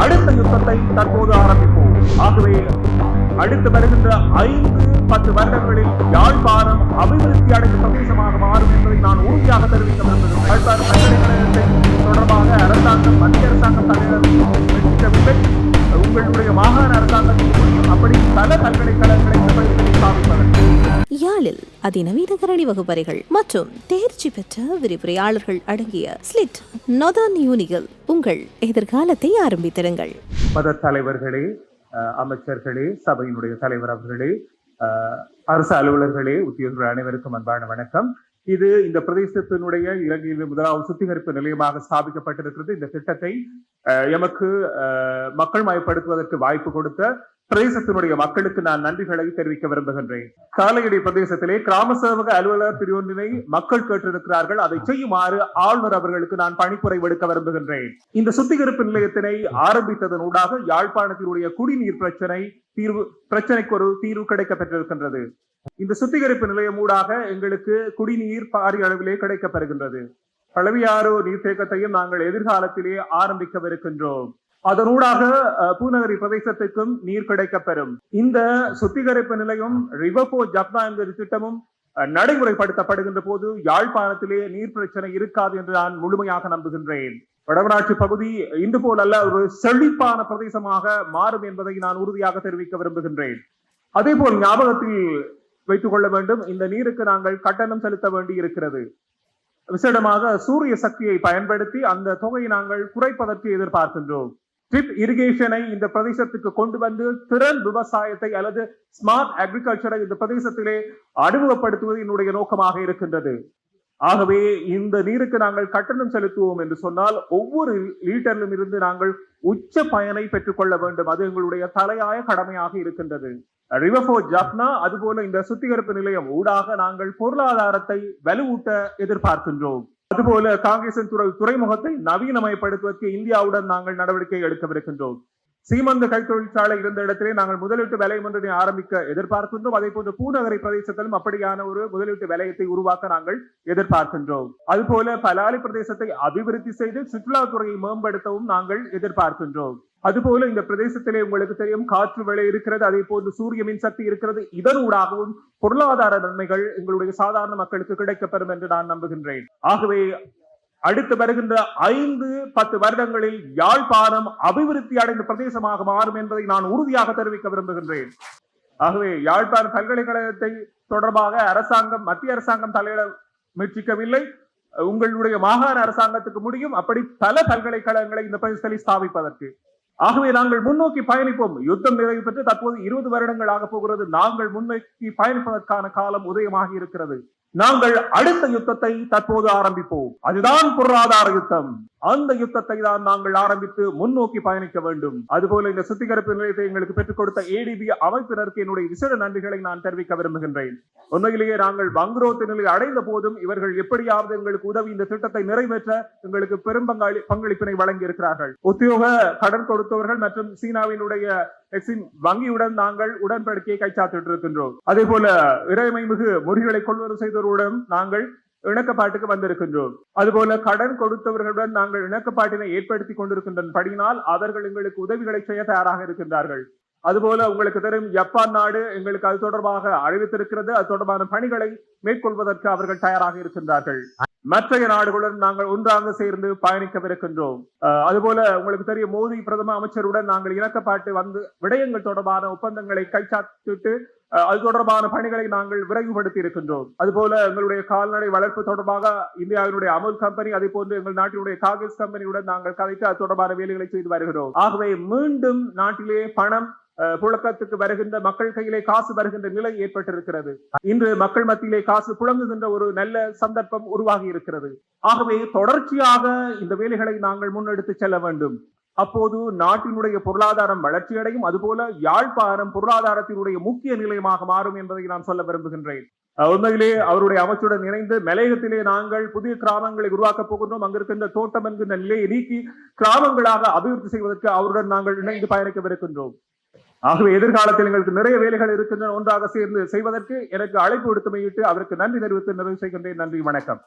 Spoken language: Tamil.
அடுத்த யுத்தத்தை தற்போது ஆரம்பிப்போம். ஆகவே அடுத்து வருகின்ற 5-10 வருடங்களில் யாழ்ப்பாணம் அபிவிருத்தி அடைந்த பிரதேசமாக மாறும் என்பதை நான் உறுதியாக தெரிவிக்க விரும்புகிறேன். யாழ்ப்பாணம் பல்கலைக்கழகத்தை தொடர்பாக அரசாங்கம், மத்திய அரசாங்கம் தலையிடவில்லை. உங்களுடைய மாகாண அரசாங்கத்துக்கு முடியும். அப்படி பல பல்கலைக்கழகங்களை ஸ்தாபிப்பதற்கு யாழில் அதிநவீன கரணி வகுப்பறைகள் மற்றும் தேர்ச்சி பெற்ற விரிவுரையாளர்கள் அடங்கிய ஸ்லிட் நொதர்ன் யூனிகள் உங்கள் எதிர்காலத்தை ஆரம்பித்திருங்கள். மத தலைவர்களே, அமைச்சர்களே, சபையினுடைய தலைவர் அவர்களே, அரசு அலுவலர்களே, உத்தியோகர்கள் அனைவருக்கும் அன்பான வணக்கம். இது இந்த பிரதேசத்தினுடைய இலங்கையில் முதலாவது சுத்திகரிப்பு நிலையமாக ஸ்தாபிக்கப்பட்டிருக்கிறது. இந்த திட்டத்தை எமக்கு மக்கள் மயப்படுத்துவதற்கு வாய்ப்பு கொடுத்த பிரதேசத்தினுடைய மக்களுக்கு நான் நன்றிகளை தெரிவிக்க விரும்புகின்றேன். காலையடி பிரதேசத்திலே கிராம சேவக அலுவலர் பிரிவொன்றினை மக்கள் கேட்டிருக்கிறார்கள். அதை செய்யுமாறு ஆளுநர் அவர்களுக்கு நான் பணிப்புரை விடுக்க விரும்புகின்றேன். இந்த சுத்திகரிப்பு நிலையத்தினை ஆரம்பித்ததன் ஊடாக யாழ்ப்பாணத்தினுடைய குடிநீர் பிரச்சனைக்கு ஒரு தீர்வு கிடைக்க பெற்றிருக்கின்றது. இந்த சுத்திகரிப்பு நிலையம் ஊடாக எங்களுக்கு குடிநீர் பாரிய அளவிலே கிடைக்கப்பெறுகின்றது. பழவியாறு நீர்த்தேக்கத்தையும் நாங்கள் எதிர்காலத்திலே ஆரம்பிக்கவிருக்கின்றோம். அதனூடாக பூநகரி பிரதேசத்திற்கும் நீர் கிடைக்கப்பெறும். இந்த சுத்திகரிப்பு நிலையம் ரிவர்போ ஜப்னா என்கிற திட்டமும் நடைமுறைப்படுத்தப்படுகின்ற போது யாழ்ப்பாணத்திலே நீர் பிரச்சனை இருக்காது என்று நான் முழுமையாக நம்புகின்றேன். வடமராட்சி பகுதி இன்று போல் அல்ல, ஒரு செழிப்பான பிரதேசமாக மாறும் என்பதை நான் உறுதியாக தெரிவிக்க விரும்புகின்றேன். அதே போல் ஞாபகத்தில் வைத்துக் கொள்ள வேண்டும், இந்த நீருக்கு நாங்கள் கட்டணம் செலுத்த வேண்டி இருக்கிறது. விசேடமாக சூரிய சக்தியை பயன்படுத்தி அந்த தொகையை நாங்கள் குறைப்பதற்கு எதிர்பார்க்கின்றோம். ட்ரிப் இரிகேஷனை இந்த பிரதேசத்துக்கு கொண்டு வந்து திறன் விவசாயத்தை அல்லது ஸ்மார்ட் அக்ரிகல்ச்சரை இந்த பிரதேசத்திலே அறிமுகப்படுத்துவது என்னுடைய நோக்கமாக இருக்கின்றது. ஆகவே இந்த நீருக்கு நாங்கள் கட்டணம் செலுத்துவோம் என்று சொன்னால் ஒவ்வொரு லீட்டரிலும் இருந்து நாங்கள் உச்ச பயனை பெற்றுக் கொள்ள வேண்டும். அது எங்களுடைய தலையாய கடமையாக இருக்கின்றது. ரிவர்போ ஜப்னா அதுபோல இந்த சுத்திகரிப்பு நிலையம் ஊடாக நாங்கள் பொருளாதாரத்தை வலுவூட்ட எதிர்பார்க்கின்றோம். அதுபோல காங்கேசன் துறைமுகத்தை நவீனமயப்படுத்துவதற்கு இந்தியாவுடன் நாங்கள் நடவடிக்கை எடுக்கவிருக்கின்றோம். சீமந்த கைத்தொழிற்சாலை இருந்த இடத்திலே நாங்கள் முதலீட்டு வலயம் ஒன்றினை ஆரம்பிக்க எதிர்பார்க்கின்றோம். அதே போன்று பூநகரை பிரதேசத்திலும் அப்படியான ஒரு முதலீட்டு வலயத்தை உருவாக்க நாங்கள் எதிர்பார்க்கின்றோம். அதுபோல பலாலி பிரதேசத்தை அபிவிருத்தி செய்து சுற்றுலாத்துறையை மேம்படுத்தவும் நாங்கள் எதிர்பார்க்கின்றோம். அதுபோல இந்த பிரதேசத்திலே உங்களுக்கு தெரியும், காற்று வேலை இருக்கிறது, அதே போன்று சூரிய மின்சக்தி இருக்கிறது. இதனூடாகவும் பொருளாதார நன்மைகள் எங்களுடைய சாதாரண மக்களுக்கு கிடைக்கப்பெறும் என்று நான் நம்புகின்றேன். ஆகவே அடுத்து வருகின்ற 5-10 வருடங்களில் யாழ்ப்பாணம் அபிவிருத்தி அடைந்த பிரதேசமாக மாறும் என்பதை நான் உறுதியாக தெரிவிக்க விரும்புகின்றேன். ஆகவே யாழ்ப்பாணம் பல்கலைக்கழகத்தை தொடர்பாக அரசாங்கம், மத்திய அரசாங்கம் தலையிட முயற்சிக்கவில்லை. உங்களுடைய மாகாண அரசாங்கத்துக்கு முடியும். அப்படி பல பல்கலைக்கழகங்களை இந்த பிரதேசத்தில் ஸ்தாபிப்பதற்கு. ஆகவே நாங்கள் முன்னோக்கி பயணிப்போம். யுத்தம் நிறைவு பெற்று தற்போது 20 வருடங்கள் ஆக போகிறது. நாங்கள் முன்னோக்கி பயணிப்பதற்கான காலம் உதயமாகி இருக்கிறது. நாங்கள் அடுத்த யுத்தத்தை தற்போது ஆரம்பிப்போம். அதுதான் பொருளாதார யுத்தம். அந்த யுத்தத்தை தான் நாங்கள் ஆரம்பித்து முன்னோக்கி பயணிக்க வேண்டும். அதுபோல இந்த சுத்திகரிப்பு நிலையத்தை எங்களுக்கு பெற்றுக் கொடுத்த ஏடிபி அமைப்பினருக்கு என்னுடைய விசேட நன்றிகளை நான் தெரிவிக்க விரும்புகின்றேன். உண்மையிலேயே நாங்கள் வங்குரோத்து நிலை அடைந்த போதும் இவர்கள் எப்படியாவது எங்களுக்கு உதவி இந்த திட்டத்தை நிறைவேற்ற எங்களுக்கு பெரும் பங்களிப்பினை வழங்கி இருக்கிறார்கள். உத்தியோக கடன் கொடுத்தவர்கள் மற்றும் சீனாவினுடைய வங்கியுடன் நாங்கள் உடன்படிக்கையை கைச்சாத்திட்டு இருக்கின்றோம். அதே போல இறைமை மிகு முறிகளை கொள்வனவு செய்தவர்களுடன் நாங்கள் இணக்கப்பாட்டுக்கு வந்திருக்கின்றோம். அதுபோல கடன் கொடுத்தவர்களுடன் நாங்கள் இணக்கப்பாட்டினை ஏற்படுத்தி கொண்டிருக்கின்றபடியினால் அவர்கள் எங்களுக்கு உதவிகளை செய்ய தயாராக இருக்கின்றார்கள். அதுபோல உங்களுக்கு தெரியும், ஜப்பான் நாடு எங்களுக்கு அது தொடர்பாக அறிவித்திருக்கிறது. அது தொடர்பான பணிகளை மேற்கொள்வதற்கு அவர்கள் தயாராக இருக்கின்றார்கள். மற்றைய நாடுகளுடன் நாங்கள் ஒன்றாக சேர்ந்து பயணிக்கவிருக்கின்றோம். அதுபோல உங்களுக்கு தெரியும், மோடி பிரதம அமைச்சருடன் நாங்கள் இணக்கப்பாட்டு வந்து விடயங்கள் தொடர்பான ஒப்பந்தங்களை கைச்சாத்திட்டு அது தொடர்பான பணிகளை நாங்கள் விரைவுபடுத்தி இருக்கின்றோம். அதுபோல எங்களுடைய கால்நடை வளர்ப்பு தொடர்பாக இந்தியாவினுடைய அமுல் கம்பெனி, அதே போன்று எங்கள் நாட்டினுடைய காகிஸ் கம்பெனியுடன் நாங்கள் கதைத்து அது தொடர்பான வேலைகளை செய்து வருகிறோம். ஆகவே மீண்டும் நாட்டிலே பணம் புழக்கத்துக்கு வருகின்ற, மக்கள் கையிலே காசு வருகின்ற நிலை ஏற்பட்டிருக்கிறது. இன்று மக்கள் மத்தியிலே காசு புழங்குகின்ற ஒரு நல்ல சந்தர்ப்பம் உருவாகி இருக்கிறது. ஆகவே தொடர்ச்சியாக இந்த வேலைகளை நாங்கள் முன்னெடுத்து செல்ல வேண்டும். அப்போது நாட்டினுடைய பொருளாதாரம் வளர்ச்சியடையும். அதுபோல யாழ்ப்பாணம் பொருளாதாரத்தினுடைய முக்கிய நிலையமாக மாறும் என்பதை நான் சொல்ல விரும்புகின்றேன். உண்மையிலே அவருடைய அமைச்சுடன் இணைந்து மலையகத்திலே நாங்கள் புதிய கிராமங்களை உருவாக்கப் போகின்றோம். அங்கிருக்கின்ற தோட்டம் என்கின்ற நிலையை நீக்கி கிராமங்களாக அபிவிருத்தி செய்வதற்கு அவருடன் நாங்கள் இணைந்து பயணிக்கவிருக்கின்றோம். ஆகவே எதிர்காலத்தில் எங்களுக்கு நிறைய வேலைகள் இருக்கின்றன. ஒன்றாக சேர்ந்து செய்வதற்கு எனக்கு அழைப்பு விடுத்தமையிட்டு அவருக்கு நன்றி தெரிவித்து நிறைவு செய்கின்றேன். நன்றி, வணக்கம்.